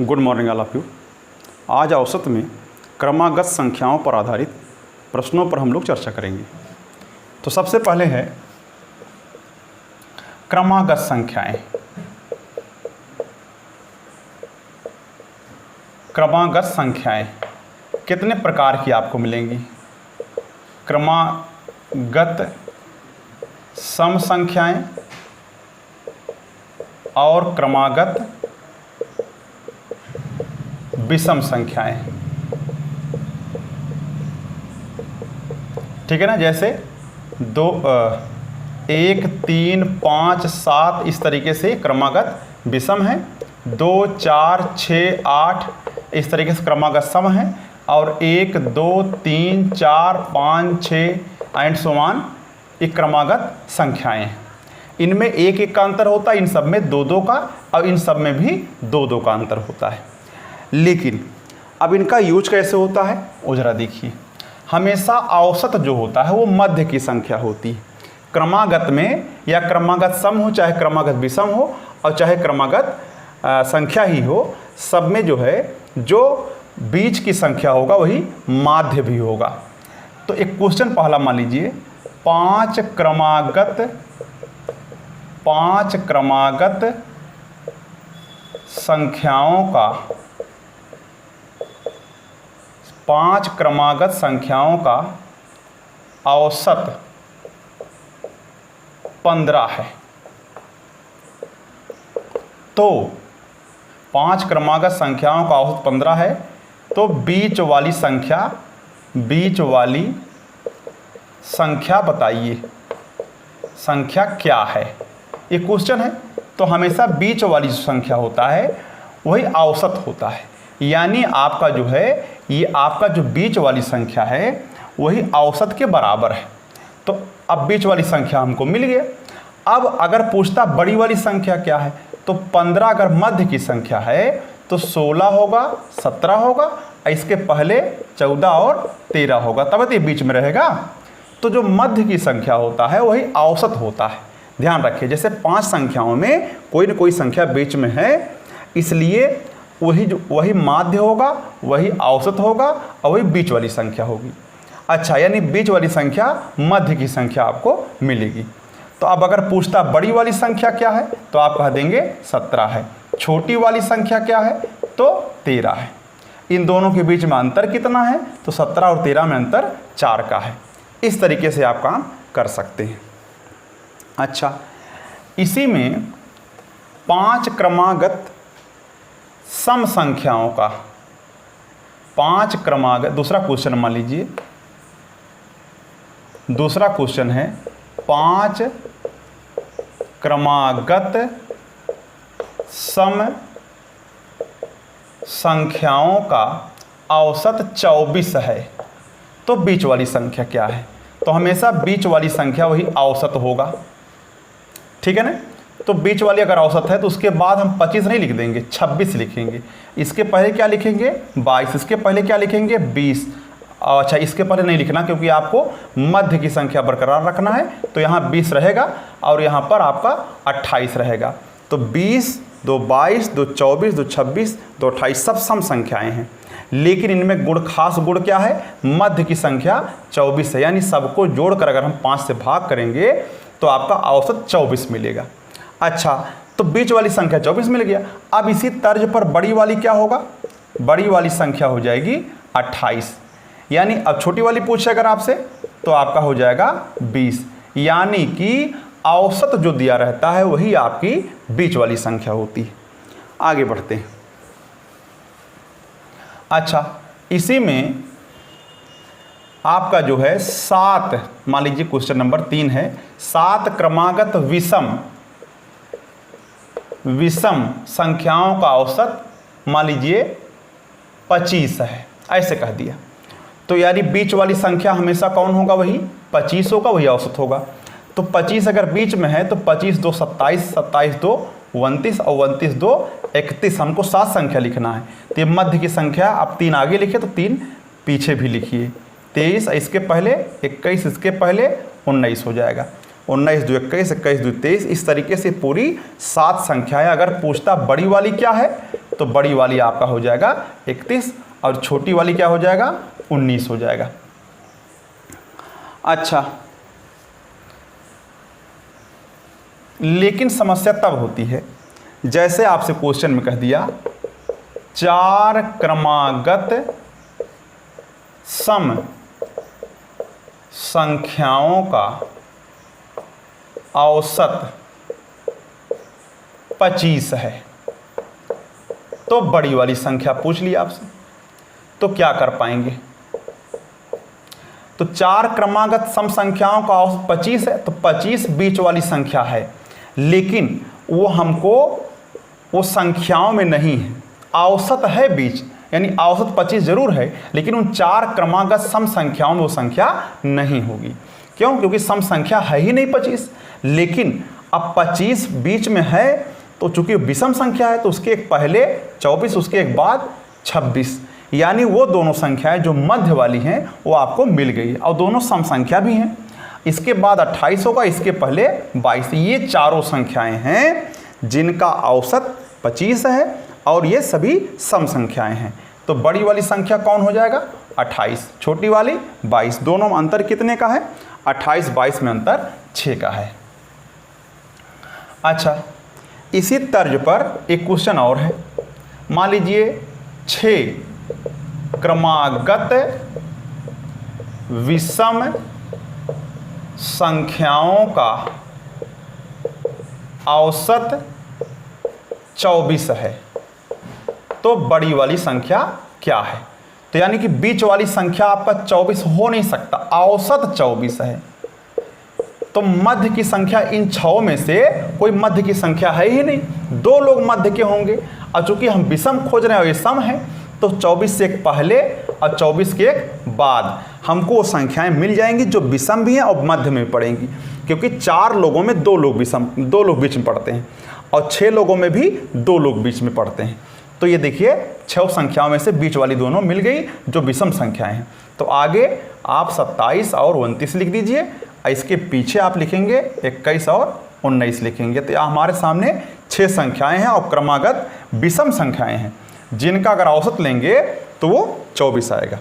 Good morning all of you. आज औसत में क्रमागत संख्याओं पर आधारित प्रश्नों पर हम लोग चर्चा करेंगे। तो सबसे पहले है क्रमागत संख्याएं। क्रमागत संख्याएं कितने प्रकार की आपको मिलेंगी? क्रमागत सम संख्याएं और क्रमागत विषम संख्याएं। ठीक है ना, जैसे 2, 1, 3, 5, 7 इस तरीके से क्रमागत विषम है। 2, 4, 6, 8 इस तरीके से क्रमागत सम है। और 1, 2, 3, 4, 5, 6 एंड सो ऑन ये क्रमागत संख्याएं हैं। इनमें 1-1 का अंतर होता है, इन सब में 2-2 का, और इन सब में भी 2-2 का अंतर होता है। लेकिन अब इनका यूज कैसे होता है वो जरा देखिए। हमेशा औसत जो होता है वो मध्य की संख्या होती है। क्रमागत में या क्रमागत सम हो, चाहे क्रमागत विषम हो और चाहे क्रमागत संख्या ही हो, सब में जो है जो बीच की संख्या होगा वही माध्य भी होगा। तो एक क्वेश्चन पहला मान लीजिए, 5 क्रमागत संख्याओं का 5 क्रमागत संख्याओं का औसत 15 है। तो 5 क्रमागत संख्याओं का औसत 15 है, तो बीच वाली संख्या बताइए, संख्या क्या है? ये क्वेश्चन है। तो हमेशा बीच वाली जो संख्या होता है वही औसत होता है, यानी आपका जो है ये आपका जो बीच वाली संख्या है वही औसत के बराबर है। तो अब बीच वाली संख्या हमको मिल गया। अब अगर पूछता बड़ी वाली संख्या क्या है, तो 15 अगर मध्य की संख्या है तो 16 होगा, 17 होगा, इसके पहले 14 और 13 होगा, तब तो ये बीच में रहेगा। तो जो मध्य की संख्या होता है वही औसत होता है। ध्यान रखिए, जैसे 5 संख्याओं में कोई न कोई संख्या बीच में है, इसलिए वही माध्य होगा, वही औसत होगा और वही बीच वाली संख्या होगी। अच्छा, यानी बीच वाली संख्या मध्य की संख्या आपको मिलेगी। तो अब अगर पूछता बड़ी वाली संख्या क्या है तो आप कह देंगे 17 है। छोटी वाली संख्या क्या है तो 13 है। इन दोनों के बीच में अंतर कितना है तो 17 और 13 में अंतर 4 का है। इस तरीके से आप काम कर सकते हैं। अच्छा, इसी में 5 क्रमागत सम संख्याओं का 5 क्रमागत, दूसरा क्वेश्चन मान लीजिए, दूसरा क्वेश्चन है 5 क्रमागत सम संख्याओं का औसत 24 है, तो बीच वाली संख्या क्या है? तो हमेशा बीच वाली संख्या वही औसत होगा। ठीक है ना। तो बीच वाली अगर औसत है तो उसके बाद हम 25 नहीं लिख देंगे, 26 लिखेंगे। इसके पहले क्या लिखेंगे 22, इसके पहले क्या लिखेंगे 20। अच्छा, इसके पहले नहीं लिखना क्योंकि आपको मध्य की संख्या बरकरार रखना है। तो यहाँ 20 रहेगा और यहाँ पर आपका 28 रहेगा। तो 20, 2 22, 2 24, 2 26, 2 28 सब सम संख्याएं हैं। लेकिन इनमें गुण, खास गुण क्या है? मध्य की संख्या 24 है, यानी सबको जोड़कर अगर हम 5 से भाग करेंगे तो आपका औसत 24 मिलेगा। अच्छा, तो बीच वाली संख्या 24 मिल गया। अब इसी तर्ज पर बड़ी वाली क्या होगा? बड़ी वाली संख्या हो जाएगी 28, यानी अब छोटी वाली पूछे अगर आपसे तो आपका हो जाएगा 20, यानी कि औसत जो दिया रहता है वही आपकी बीच वाली संख्या होती है। आगे बढ़ते हैं। अच्छा, इसी में आपका जो है 7, मान लीजिए क्वेश्चन नंबर 3 है, 7 क्रमागत विषम संख्याओं का औसत मान लीजिए 25 है, ऐसे कह दिया। तो यानी बीच वाली संख्या हमेशा कौन होगा? वही 25 होगा, वही औसत होगा। तो 25 अगर बीच में है तो 25 2 27, 27 2 29 और 29 2 31, हमको 7 संख्या लिखना है। तो ये मध्य की संख्या, आप 3 आगे लिखे तो 3 पीछे भी लिखिए। 23 इसके पहले, 21 इसके पहले, 19 हो जाएगा। 19 2 21, 21 2 23, इस तरीके से पूरी 7 संख्याएं। अगर पूछता बड़ी वाली क्या है तो बड़ी वाली आपका हो जाएगा 31 और छोटी वाली क्या हो जाएगा 19 हो जाएगा। अच्छा, लेकिन समस्या तब होती है जैसे आपसे क्वेश्चन में कह दिया 4 क्रमागत सम संख्याओं का औसत 25 है। तो बड़ी वाली संख्या पूछ ली आपसे, तो क्या कर पाएंगे? तो 4 क्रमागत सम संख्याओं का औसत 25 है, तो 25 बीच वाली संख्या है, लेकिन वो हमको वो संख्याओं में नहीं है, औसत है बीच, यानी औसत 25 जरूर है, लेकिन उन 4 क्रमागत सम संख्याओं में वो संख्या नहीं होगी। क्यों? क्योंकि सम संख्या है ही नहीं 25। लेकिन अब 25 बीच में है, तो चूंकि विषम संख्या है तो उसके एक पहले 24, उसके एक बाद 26, यानी वो दोनों संख्याएं जो मध्य वाली हैं वो आपको मिल गई, और दोनों सम संख्या भी हैं। इसके बाद 28 होगा, इसके पहले 22। ये चारों संख्याएं हैं जिनका औसत 25 है और ये सभी सम संख्याएं हैं। तो बड़ी वाली संख्या कौन हो जाएगा 28, छोटी वाली 22। दोनों में अंतर कितने का है 28 22 में अंतर 6 का है। अच्छा, इसी तर्ज पर एक क्वेश्चन और है। मान लीजिए 6 क्रमागत विषम संख्याओं का औसत 24 है, तो बड़ी वाली संख्या क्या है? तो यानी कि बीच वाली संख्या आपका 24 हो नहीं सकता, औसत 24 है। तो मध्य की संख्या इन 6 में से कोई मध्य की संख्या है ही नहीं, 2 लोग मध्य के होंगे, और चूंकि हम विषम खोज रहे हैं और ये सम है, तो 24 से एक पहले और 24 के एक बाद हमको वो संख्याएं मिल जाएंगी जो विषम भी हैं और मध्य में पड़ेंगी। क्योंकि 4 लोगों में 2 लोग विषम, 2 लोग बीच में पड़ते हैं, और 6 लोगों में भी 2 लोग बीच में पड़ते हैं। तो ये देखिए 6 संख्याओं में से बीच वाली दोनों मिल गई जो विषम संख्याएं हैं। तो आगे आप 27 और 29 लिख दीजिए, इसके पीछे आप लिखेंगे 21 और 19 लिखेंगे। तो यहाँ हमारे सामने 6 संख्याएं हैं और क्रमागत विषम संख्याएं हैं, जिनका अगर औसत लेंगे तो वो 24 आएगा।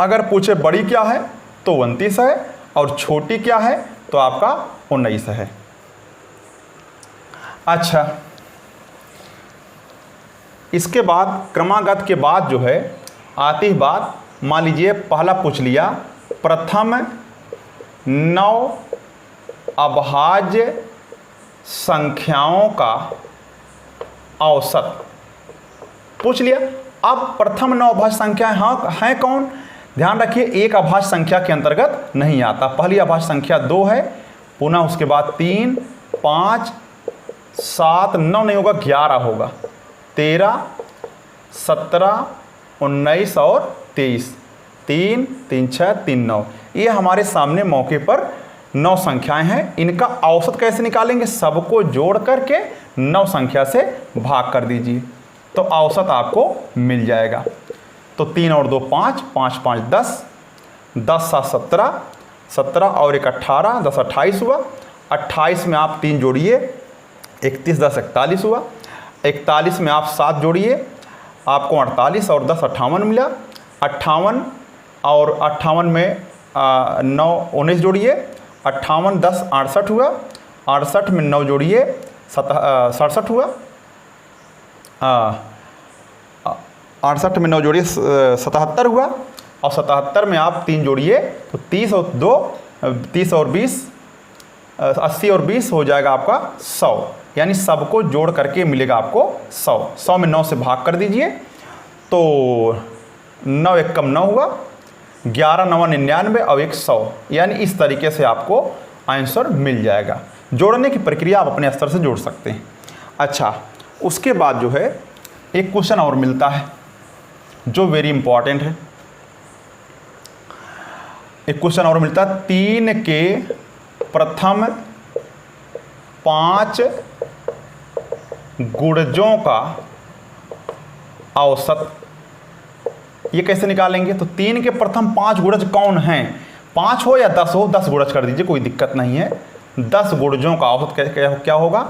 अगर पूछे बड़ी क्या है तो 29 है, और छोटी क्या है तो आपका 19 है। अच्छा, इसके बाद क्रमागत के बाद जो है आती बात, मान लीजिए पहला पूछ लिया प्रथम 9 अभाज्य संख्याओं का औसत पूछ लिया। अब प्रथम 9 अभाज्य संख्याएं हैं कौन? ध्यान रखिए, एक अभाज्य संख्या के अंतर्गत नहीं आता। पहली अभाज्य संख्या 2 है, पुनः उसके बाद 3 5 7 9 नहीं होगा, 11 होगा, 13 17 19 और 23, 3 3 6 3 9। ये हमारे सामने मौके पर 9 संख्याएं हैं। इनका औसत कैसे निकालेंगे? सबको जोड़ करके 9 संख्या से भाग कर दीजिए, तो औसत आपको मिल जाएगा। तो 3 और 2 5, 5 5 10, 10 7 17, 17 और 1 18, 10 28 हुआ। 28 में आप 3 जोड़िए, 31 10 41 हुआ। 41 में आप 7 जोड़िए, आपको 48 और 10 58 मिला। 58 और 58 में 9 19 जोड़िए, 58 10 68 हुआ। 68 में 9 जोड़िए 67 हुआ। 68 में 9 जोड़िए 77 हुआ, और 77 में आप 3 जोड़िए तो 30 और 2 30 और 20 80 और 20 हो जाएगा आपका 100, यानी सबको जोड़ करके मिलेगा आपको 100। 100 में 9 से भाग कर दीजिए, तो 9 1 कम 9 हुआ, 11 9 99 और 1 100, यानी इस तरीके से आपको आंसर मिल जाएगा। जोड़ने की प्रक्रिया आप अपने स्तर से जोड़ सकते हैं। अच्छा, उसके बाद जो है एक क्वेश्चन और मिलता है जो वेरी इंपॉर्टेंट है। एक क्वेश्चन और मिलता है 3 के प्रथम 5 गुणजों का औसत। ये कैसे निकालेंगे? तो 3 के प्रथम 5 गुणज कौन हैं? 5 हो या 10 हो, 10 गुणज कर दीजिए, कोई दिक्कत नहीं है। 10 गुणजों का औसत क्या होगा?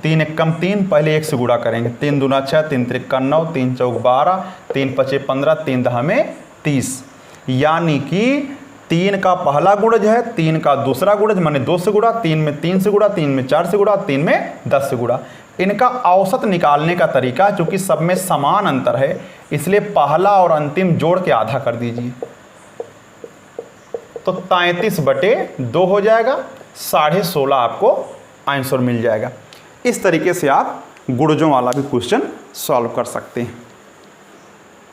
3 एकम 3, पहले 1 से गुणा करेंगे। 3 दूना 6, 3 त्रिका 9, 3 चौक 12, 3 पचे 15, 3 दहा में 30। यानी कि 3 का पहला गुणज है, 3 का दूसरा गुणज माने 2 से गुणा, 3 में 3 से गुणा, 3 में 4 से गुणा, 3 में 10 से गुणा। इनका औसत निकालने का तरीका, चूंकि सब में समान अंतर है, इसलिए पहला और अंतिम जोड़ के आधा कर दीजिए, तो 33/2 हो जाएगा। 16.5 आपको आंसर मिल जाएगा। इस तरीके से आप गुणजों वाला भी क्वेश्चन सॉल्व कर सकते हैं।